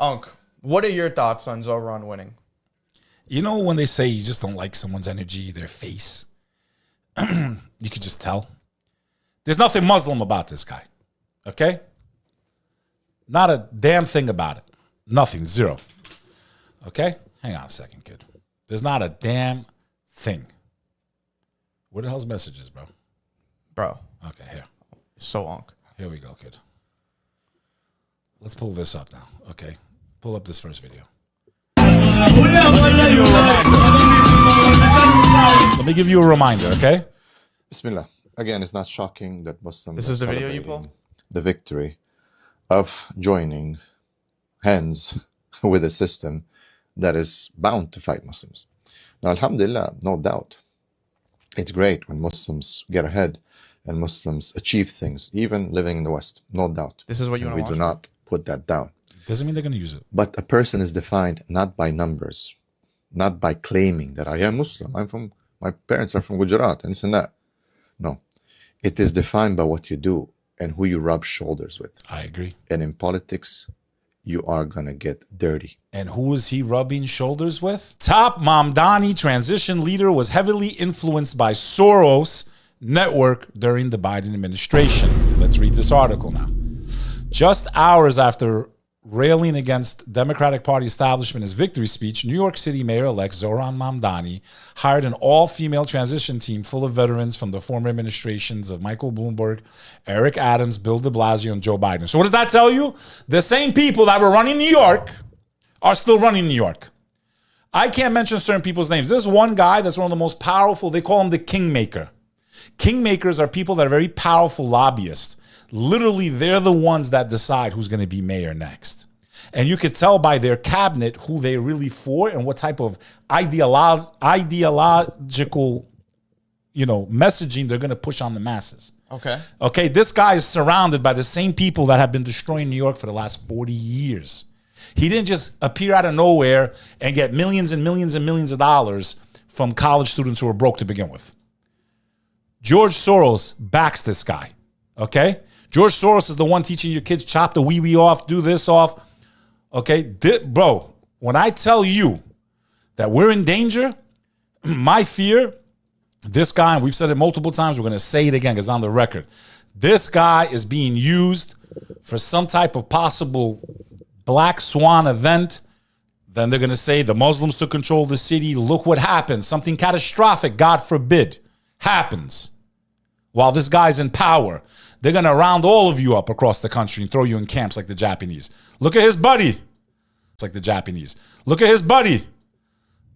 Unc, what are your thoughts on Zohran winning? You know when they say you just don't like someone's energy, their face? You could just tell. There's nothing Muslim about this guy. Okay? Not a damn thing about it. Nothing. Zero. Okay? Hang on a second, kid. There's not a damn thing. Where the hell's messages, bro? Bro. Okay, here. So Unc. Here we go, kid. Let's pull this up now. Okay. Pull up this first video. Let me give you a reminder, okay? Bismillah. Again, it's not shocking that Muslims This is the video you pulled? The victory of joining hands with a system that is bound to fight Muslims. Now, alhamdulillah, no doubt. It's great when Muslims get ahead and Muslims achieve things, even living in the West, no doubt. This is what you want to watch? We do not put that down. Doesn't mean they're going to use it. But a person is defined not by numbers, not by claiming that I am Muslim. My parents are from Gujarat and this and that. No, it is defined by what you do and who you rub shoulders with. I agree. And in politics, you are going to get dirty. And who is he rubbing shoulders with? Top Mamdani transition leader was heavily influenced by Soros network during the Biden administration. Let's read this article now. Just hours after railing against Democratic Party establishment in his victory speech, New York City Mayor-elect Zohran Mamdani hired an all-female transition team full of veterans from the former administrations of Michael Bloomberg, Eric Adams, Bill de Blasio, and Joe Biden. So what does that tell you? The same people that were running New York are still running New York. I can't mention certain people's names. There's one guy that's one of the most powerful. They call him the kingmaker. Kingmakers are people that are very powerful lobbyists. Literally, they're the ones that decide who's going to be mayor next. And you could tell by their cabinet who they're really for and what type of ideological, messaging they're going to push on the masses. Okay, this guy is surrounded by the same people that have been destroying New York for the last 40 years. He didn't just appear out of nowhere and get millions and millions and millions of dollars from college students who were broke to begin with. George Soros backs this guy, okay? George Soros is the one teaching your kids chop the wee-wee off, do this off, okay? Bro, when I tell you that we're in danger, my fear, this guy, and we've said it multiple times, we're going to say it again because it's on the record. This guy is being used for some type of possible black swan event. Then they're going to say the Muslims took control of the city. Look what happened. Something catastrophic, God forbid, happens while this guy's in power. They're going to round all of you up across the country and throw you in camps like the Japanese. Look at his buddy. It's like the Japanese. Look at his buddy.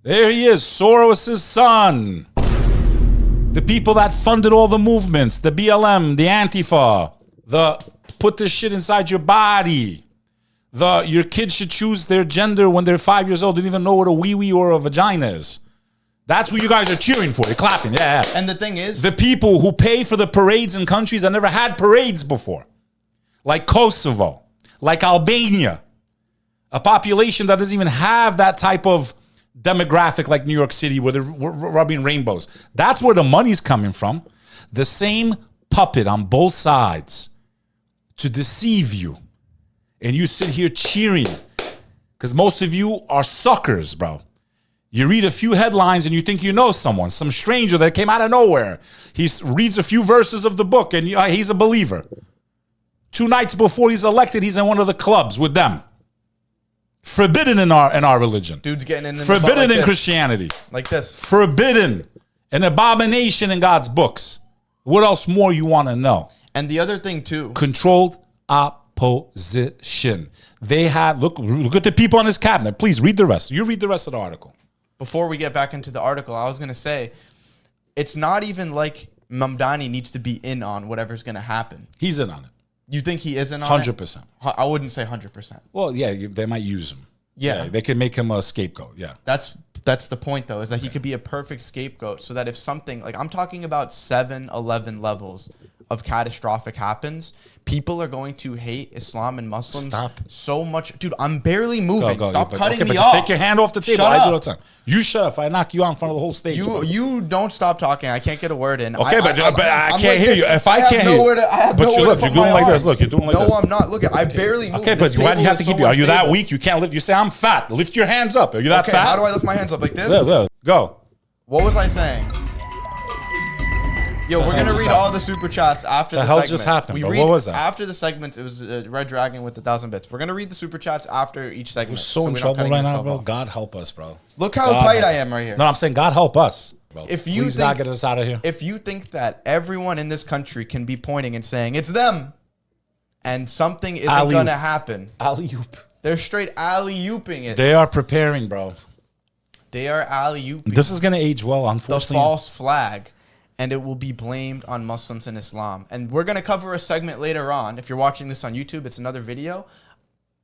There he is, Soros' son. The people that funded all the movements, the BLM, the Antifa, the put this shit inside your body. Your kids should choose their gender when they're 5 years old. They don't even know what a wee-wee or a vagina is. That's who you guys are cheering for. You're clapping. Yeah. And the thing is, the people who pay for the parades in countries that never had parades before, like Kosovo, like Albania, a population that doesn't even have that type of demographic like New York City where they're rubbing rainbows. That's where the money's coming from. The same puppet on both sides to deceive you. And you sit here cheering because most of you are suckers, bro. You read a few headlines and you think you know someone, some stranger that came out of nowhere. He reads a few verses of the book and he's a believer. 2 nights before he's elected, he's in one of the clubs with them. Forbidden in our religion. Dude's getting in forbidden like in Christianity. Like this. Forbidden. An abomination in God's books. What else more you want to know? And the other thing too. Controlled opposition. They have, look at the people on his cabinet. Please read the rest. You read the rest of the article. Before we get back into the article, I was going to say, it's not even like Mamdani needs to be in on whatever's going to happen. He's in on it. You think he is in on 100%. I wouldn't say 100%. Well, yeah, they might use him. Yeah. They could make him a scapegoat, yeah. That's the point, though, is that he could be a perfect scapegoat so that if something, like I'm talking about 7-11 levels of catastrophic happens, people are going to hate Islam and Muslims so much. Dude, I'm barely moving. Stop cutting me off. Just take your hand off the table. Shut I do up. it all the time. You shut up. If I knock you out in front of the whole stage. You don't stop talking. I can't get a word in. Okay, but I I'm can't like hear this. you. If I can't hear you. But you look, you're doing like this. Look, you're doing like this. No, I'm not. Look, I barely move. Okay, but why do you have to keep you? Are you that weak? You can't lift. You say I'm fat. Lift your hands up. Are you that fat? How do I lift my hands up like this? Go. What was I saying? Yo, we're going to read all the super chats after the segment. The hell just happened, bro? What was that? After the segment, it was Red Dragon with 1,000 bits. We're going to read the super chats after each segment. We're so in trouble right now, bro. God help us, bro. Look how tight I am right here. No, I'm saying God help us, bro. Please God get us out of here. If you think that everyone in this country can be pointing and saying, it's them, and something isn't going to happen. Alley-oop. They're straight alley-ooping it. They are preparing, bro. They are alley-ooping. This is going to age well, unfortunately. The false flag. And it will be blamed on Muslims and Islam. And we're going to cover a segment later on. If you're watching this on YouTube, it's another video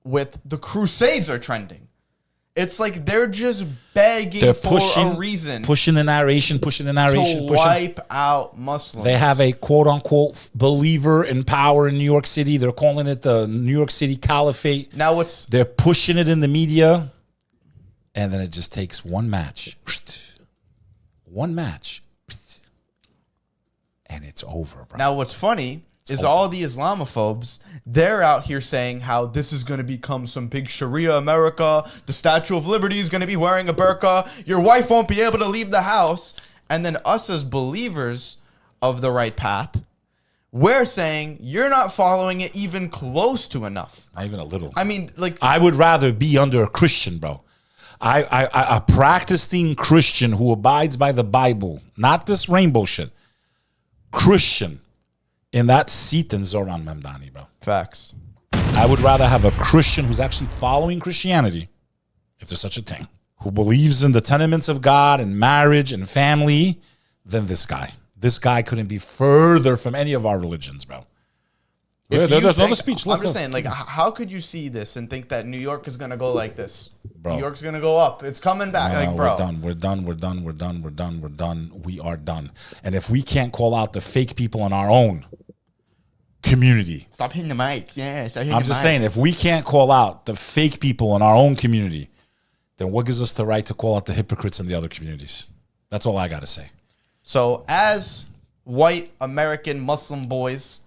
with the Crusades are trending. It's like they're just begging for a reason. Pushing the narration. To wipe out Muslims. They have a quote-unquote believer in power in New York City. They're calling it the New York City Caliphate. Now they're pushing it in the media. And then it just takes one match. One match. And it's over, bro. Now, what's funny is all the Islamophobes, they're out here saying how this is going to become some big Sharia America. The Statue of Liberty is going to be wearing a burqa. Your wife won't be able to leave the house. And then us as believers of the right path, we're saying you're not following it even close to enough. Not even a little. I mean, like... I would rather be under a Christian, bro. A practicing Christian who abides by the Bible, not this rainbow shit. Christian in that seat than Zohran Mamdani, bro. Facts. I would rather have a Christian who's actually following Christianity, if there's such a thing, who believes in the tenements of God and marriage and family than this guy. This guy couldn't be further from any of our religions, bro. There's another speech. I'm just saying, like, how could you see this and think that New York is going to go like this? Bro. New York's going to go up. It's coming back. No, like, bro. We're done. We are done. And if we can't call out the fake people in our own community. Stop hitting the mic. Yeah, I'm just saying, if we can't call out the fake people in our own community, then what gives us the right to call out the hypocrites in the other communities? That's all I got to say. So as white American Muslim boys,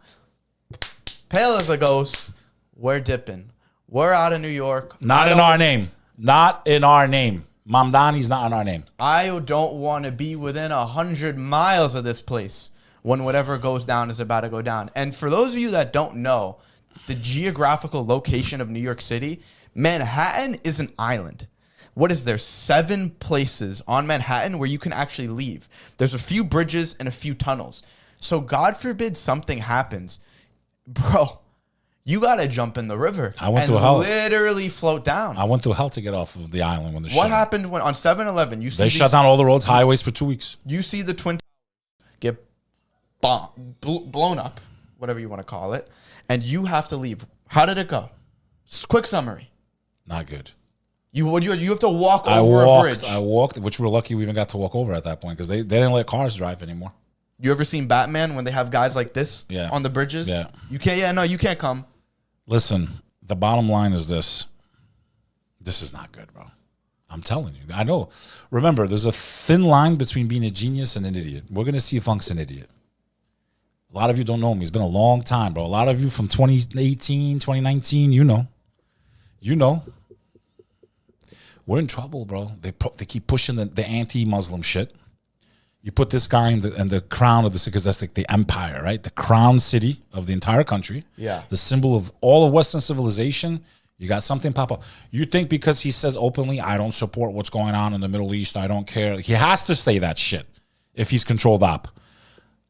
pale as a ghost, we're dipping. We're out of New York. Not in our name. Not in our name. Mamdani's not in our name. I don't want to be within 100 miles of this place when whatever goes down is about to go down. And for those of you that don't know the geographical location of New York City, Manhattan is an island. What is there? 7 places on Manhattan where you can actually leave. There's a few bridges and a few tunnels. So God forbid something happens. Bro, you got to jump in the river and literally float down. I went through hell to get off of the island when the What happened when on 7-Eleven, you see they shut down all the roads, highways for 2 weeks. You see the Twin Towers get blown up, whatever you want to call it, and you have to leave. How did it go? Quick summary. Not good. You have to walk over a bridge. I walked, which we're lucky we even got to walk over at that point because they didn't let cars drive anymore. You ever seen Batman when they have guys like this on the bridges? Yeah. You can't. Yeah, no, you can't come. Listen, the bottom line is this. This is not good, bro. I'm telling you. I know. Remember, there's a thin line between being a genius and an idiot. We're going to see if Funk's an idiot. A lot of you don't know me. It's been a long time, bro. A lot of you from 2018, 2019, you know. You know. We're in trouble, bro. They keep pushing the anti-Muslim shit. You put this guy in the crown of the city, because that's like the empire, right? The crown city of the entire country. Yeah. The symbol of all of Western civilization. You got something pop up. You think because he says openly, I don't support what's going on in the Middle East, I don't care. He has to say that shit if he's controlled up.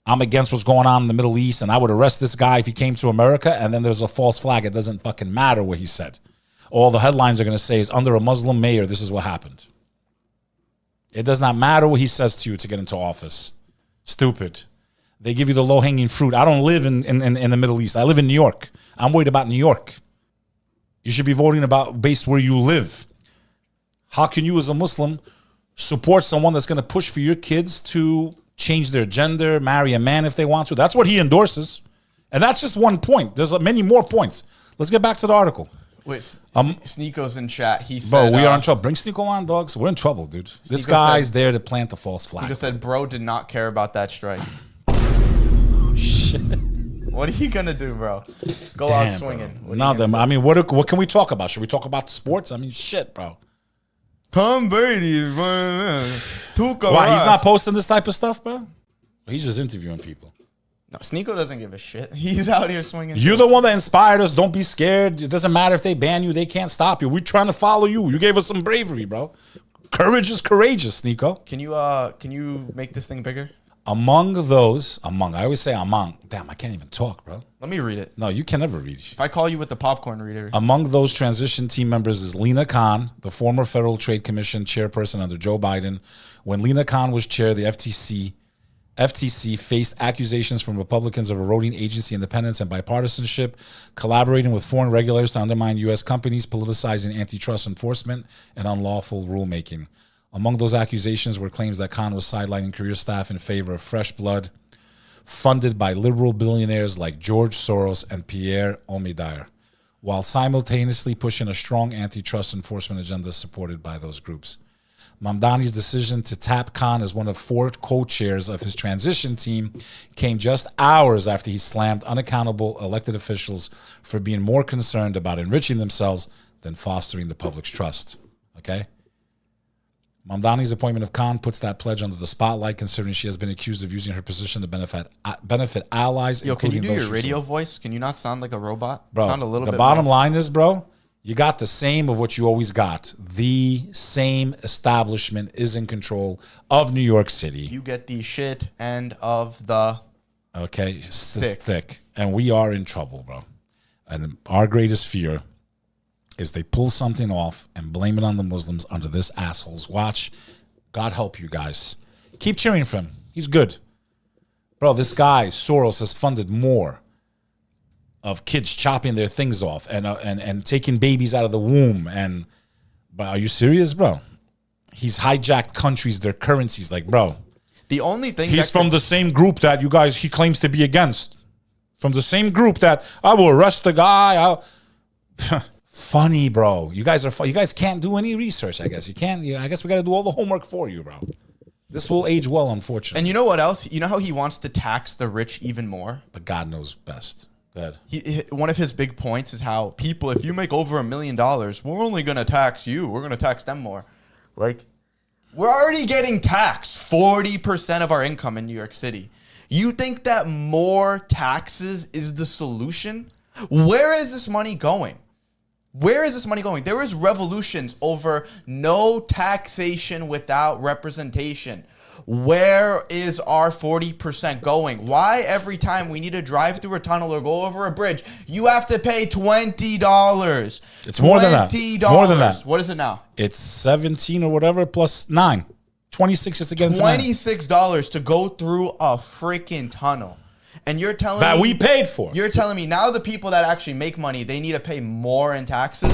I'm against what's going on in the Middle East, and I would arrest this guy if he came to America, and then there's a false flag. It doesn't fucking matter what he said. All the headlines are going to say is, under a Muslim mayor, this is what happened. It does not matter what he says to you to get into office. Stupid. They give you the low-hanging fruit. I don't live in the Middle East. I live in New York. I'm worried about New York. You should be voting about based where you live. How can you as a Muslim support someone that's going to push for your kids to change their gender, marry a man if they want to. That's what he endorses. And that's just one point. There's many more points. Let's get back to the article. Wait, Sneeko's in chat. He said, bro, we are in trouble. Bring Sneeko on, dogs. We're in trouble, dude. This guy's there to plant the false flag. Sneeko said, bro did not care about that strike. Oh, shit. What are you going to do, bro? Go out swinging. I mean, what can we talk about? Should we talk about sports? I mean, shit, bro. Tom Brady. Why, he's not posting this type of stuff, bro? He's just interviewing people. No, Sneeko doesn't give a shit. He's out here swinging. You're the one that inspired us. Don't be scared. It doesn't matter if they ban you. They can't stop you. We're trying to follow you. You gave us some bravery, bro. Courage is courageous, Sneeko. Can you make this thing bigger? I always say among. Damn, I can't even talk, bro. Let me read it. No, you can never read it. If I call you with the popcorn reader. Among those transition team members is Lena Khan, the former Federal Trade Commission chairperson under Joe Biden. When Lena Khan was chair, the FTC faced accusations from Republicans of eroding agency independence and bipartisanship, collaborating with foreign regulators to undermine U.S. companies, politicizing antitrust enforcement, and unlawful rulemaking. Among those accusations were claims that Khan was sidelining career staff in favor of fresh blood, funded by liberal billionaires like George Soros and Pierre Omidyar, while simultaneously pushing a strong antitrust enforcement agenda supported by those groups. Mamdani's decision to tap Khan as one of 4 co-chairs of his transition team came just hours after he slammed unaccountable elected officials for being more concerned about enriching themselves than fostering the public's trust. Okay? Mamdani's appointment of Khan puts that pledge under the spotlight, considering she has been accused of using her position to benefit allies. Yo, can you do your radio voice? Can you not sound like a robot? Bro, sound a little bit the bottom more. line is, bro, you got the same of what you always got. The same establishment is in control of New York City. You get the shit end of the stick. And we are in trouble, bro. And our greatest fear is they pull something off and blame it on the Muslims under this asshole's watch. God help you guys. Keep cheering for him. He's good. Bro, this guy, Soros, has funded more of kids chopping their things off and taking babies out of the womb. But are you serious, bro? He's hijacked countries, their currencies. Like, bro, the only thing he's from the same group that he claims to be against. From the same group that I will arrest the guy. Funny, bro. You guys can't do any research, I guess. You can't. I guess we got to do all the homework for you, bro. This will age well, unfortunately. And you know what else? You know how he wants to tax the rich even more? But God knows best. Go ahead. One of his big points is how people, if you make over $1 million, we're only going to tax you. We're going to tax them more. Like, we're already getting taxed 40% of our income in New York City. You think that more taxes is the solution? Where is this money going? Where is this money going? There is revolutions over no taxation without representation. Where is our 40% going? Why every time we need to drive through a tunnel or go over a bridge, you have to pay $20? It's more than that. It's more than that. What is it now? It's 17 or whatever plus 9. 26 just to get into $26 to go through a freaking tunnel. And you're telling me that we paid for. You're telling me now the people that actually make money, they need to pay more in taxes?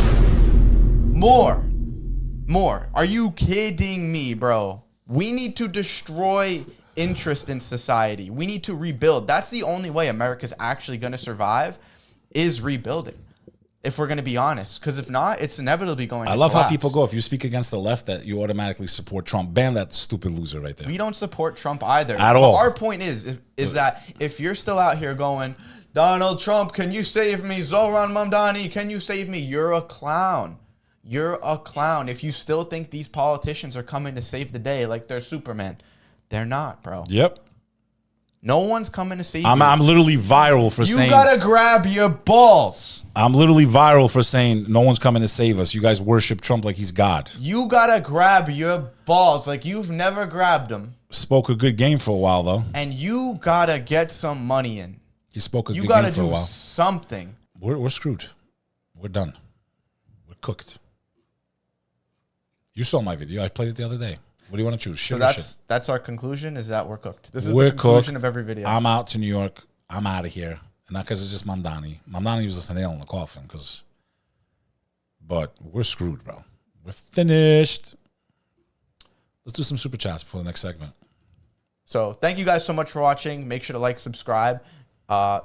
More. Are you kidding me, bro? We need to destroy interest in society. We need to rebuild. That's the only way America's actually going to survive, is rebuilding. If we're going to be honest. Because if not, it's inevitably going to collapse. How people go. If you speak against the left, that you automatically support Trump. Ban that stupid loser right there. We don't support Trump either. At all. Our point is that if you're still out here going, Donald Trump, can you save me? Zohran Mamdani, can you save me? You're a clown. You're a clown. If you still think these politicians are coming to save the day like they're Superman, they're not, bro. Yep. No one's coming to save you. I'm literally viral for saying... You gotta grab your balls. I'm literally viral for saying no one's coming to save us. You guys worship Trump like he's God. You gotta grab your balls like you've never grabbed them. Spoke a good game for a while, though. And you gotta get some money in. He spoke a good game for for a while. You gotta do something. We're screwed. We're done. We're cooked. You saw my video. I played it the other day. What do you want to choose? Shit that's our conclusion, is that we're cooked. This is the conclusion of every video. I'm out to New York. I'm out of here. And not because it's just Mamdani. Mamdani was just a nail in the coffin. But we're screwed, bro. We're finished. Let's do some super chats before the next segment. So thank you guys so much for watching. Make sure to like, subscribe.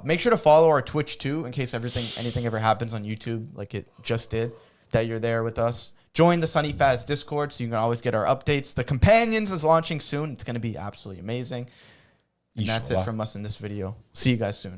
Make sure to follow our Twitch too, in case anything ever happens on YouTube, like it just did, that you're there with us. Join the SonnyFaz Discord so you can always get our updates. The Companions is launching soon. It's going to be absolutely amazing. And that's it from us in this video. See you guys soon.